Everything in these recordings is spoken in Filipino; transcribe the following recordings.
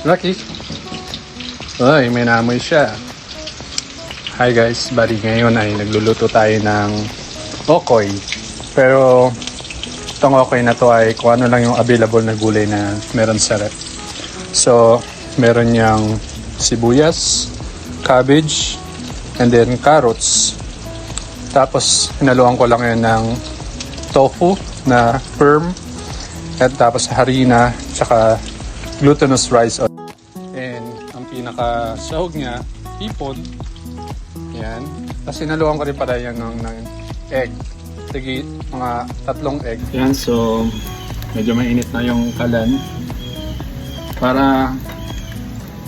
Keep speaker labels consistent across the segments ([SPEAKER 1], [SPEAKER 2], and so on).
[SPEAKER 1] Lucky. Ay, may naamoy siya. Hi guys, bali ngayon ay nagluluto tayo ng okoy. Pero itong okoy na to ay kung ano lang yung available na gulay na meron sa rep. So, meron niyang sibuyas, cabbage, and then carrots. Tapos, hinaluan ko lang yun ng tofu na firm. At tapos harina, tsaka glutinous rice. And ang pinaka-sahog niya, hipon. Yan. Tapos hinaluan ko rin pala yan ng egg. Sige, mga 3 egg. Yan, so medyo mainit na yung kalan. Para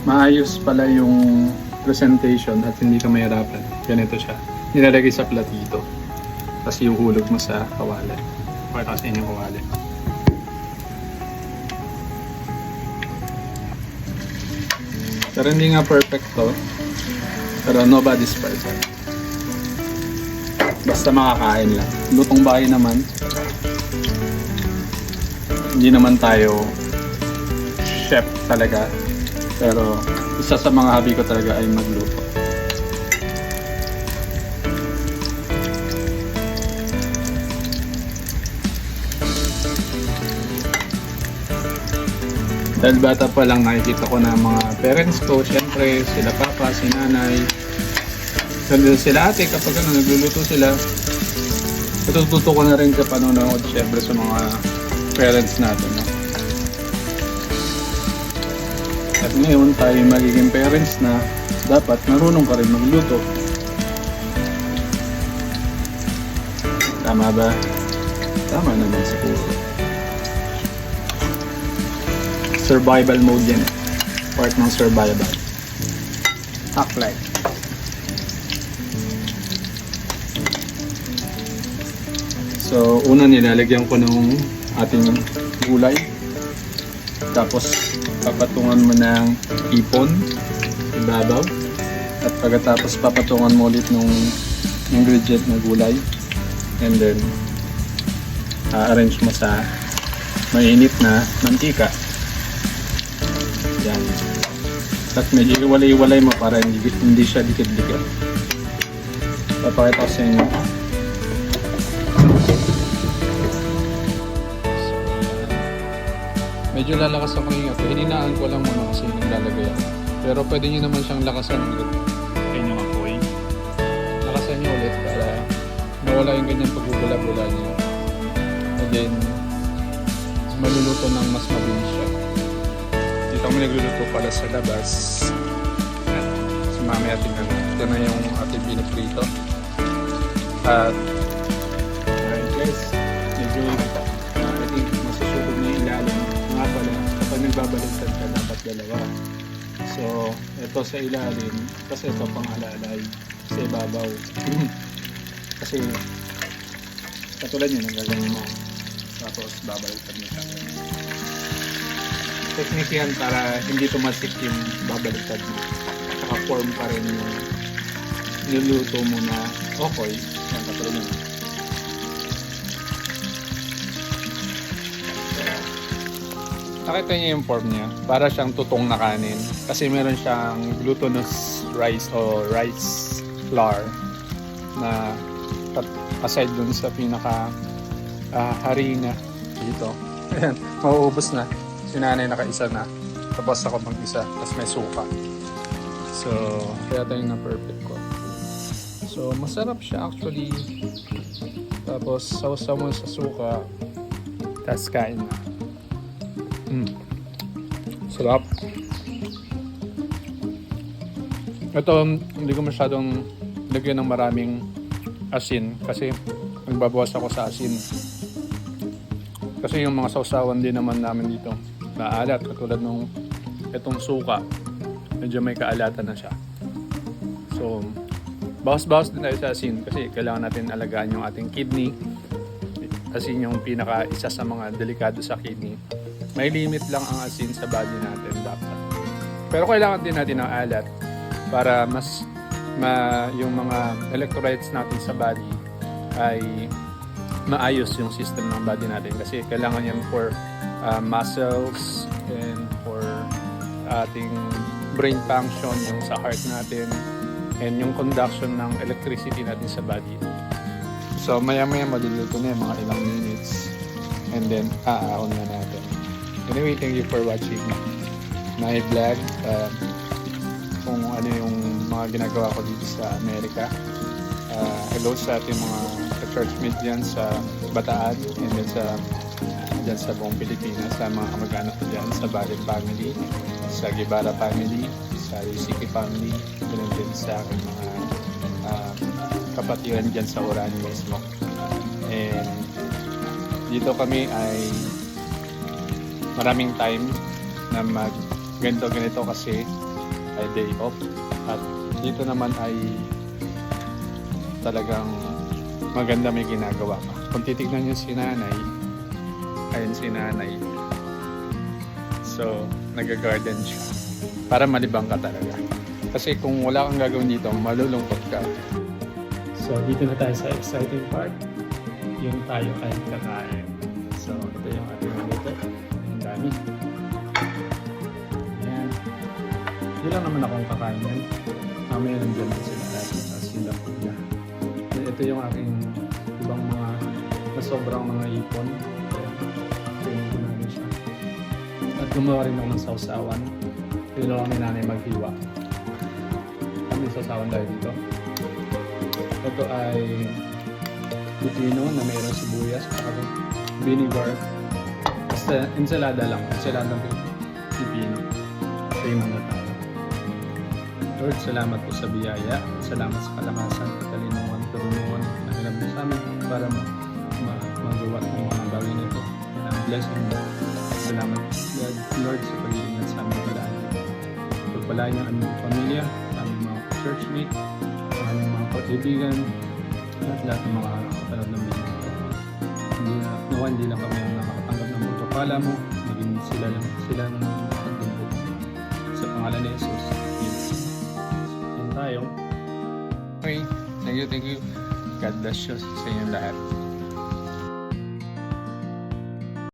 [SPEAKER 1] maayos pala yung presentation at hindi ka mahirapan. Ganito siya. Nilalagay sa platito. Tapos iuhulog mo sa kawali. Pakita sa inyo yung kawali. Pero hindi nga perfect to. Pero nobody's perfect. Basta makakain lang. Lutong bahay naman. Hindi naman tayo chef talaga. Pero isa sa mga hobby ko talaga ay magluto. Dahil bata pa lang nakikita ko na mga parents ko, syempre sila papa, si nanay, sila ate kapag nagluluto sila. Natututo ko na rin sa panonood syempre sa mga parents natin. No? At ngayon tayo magiging parents na dapat marunong ka rin magluto. Tama ba? Tama naman siguro. Survival mode yan. Part ng survival. Hack life. So, una nilalagyan ko ng ating gulay. Tapos, papatungan mo ng ipon. Ibabaw. At pagkatapos, papatungan mo ulit ng ingredient na gulay. And then, arrange mo sa mainit na mantika. Yan. At medyo iwalay-iwalay mo para hindi siya dikit-dikit. Papakita ko sa inyo. Medyo lalakas ako ngayon. Hininaan ko lang muna kasi naglalagay ako. Pero pwede nyo naman siyang lakasan ulit. Ayun yung apoy. Lakasan nyo ulit para nawala yung ganyan pagbubula-bula niya. And then, maluluto ng mas mabilis siya. Dito kami nagluluto pala sa labas. Si mami ating ito na yung ating piniprito. At alright guys, medyo I think masusubog na yung ilalim. Nga pala, kapag nagbabaliktad ka dapat dalawa. So, ito sa ilalim, kasi ito pang alalay sa ibabaw. Kasi katulad yun ang gagawin mo. Tapos babaliktad mo siya. Technique yan para hindi tumasik yung babaliktad mo. Saka form pa rin yung niluluto mo na okoy. Yan, katulad yun. Nakita niyo yung form niya. Para siyang tutong na kanin. Kasi meron siyang glutinous rice o rice flour na aside dun sa pinaka harina dito. Ayan, mauubos na. Si nanay nakaisa na. Tapos ako mag-isa. Tapos may suka. So, kaya tayo na perfect ko. So, masarap siya actually. Tapos, sausaw mo sa suka. Tapos kain na. Sarap. Ito, hindi ko masyadong lagyan ng maraming asin. Kasi, nagbabawas ako sa asin. Kasi yung mga sausawan din naman namin dito maalat, katulad nung itong suka, medyo may kaalatan na siya. So, bawas-bawas din tayo sa asin kasi kailangan natin alagaan yung ating kidney. Asin yung isa sa mga delikado sa kidney. May limit lang ang asin sa body natin dapat. Pero kailangan din natin ng alat para mas yung mga electrolytes natin sa body ay maayos yung system ng body natin kasi kailangan yan for muscles and for sa ating brain function, yung sa heart natin, and yung conduction ng electricity natin sa body. So maya-maya maluluto na yung mga ilang minutes, and then aaon na natin. Anyway, thank you for watching my vlog. Kung ano yung mga ginagawa ko dito sa Amerika. Hello sa ating mga ka-churchmate dyan sa Bataan, and then dyan sa buong Pilipinas, sa mga kamag-anak ko dyan, sa Balit family, sa Guevara family, sa Risiki family, ganun din sa aking mga kapatiran dyan sa Orani mismo. And dito kami ay maraming time na ganito kasi ay day off, at dito naman ay talagang maganda, may ginagawa ka. Kung titignan nyo si nanay, ayun si nanay, so nag-garden siya para malibang ka talaga, kasi kung wala kang gagawin dito malulungkot ka. So dito na tayo sa exciting part, yung tayo ay kakain. So ito yung ating luto, ang dami. Ayan, hindi lang naman akong kakain yan, mamaya nandiyan din sila natin sa sila kuya. Ito yung aking ibang mga sobrang mga ipon. Training ko namin siya. At gumawa rin ako ng sausawan. Tinulungan ni nanay maghiwa. Kami sausawan tayo dito. Ito ay pipino na mayroong sibuyas at vinegar. Basta ensalada lang. Ensaladang pipino. Ito yung mga tao. Lord, salamat po sa biyaya. Salamat sa kalakasan, katalinuhan, karunungan na hilam mo sa amin para magawa ng mga bagay nito. Blessing mo. Salamat, Lord, sa pag-iingat sa aming palagi. Pagpalain niyo ang aming pamilya, aming mga churchmate, aming mga kaibigan, at lahat ng mga kapanood ng video ito. Hindi lang kami ang nakakatanggap ng pagpapala mo, naging sila nagtagpupo. Sa pangalan ni Jesus. Tayo. Okay, thank you. God bless you sa inyong lahat.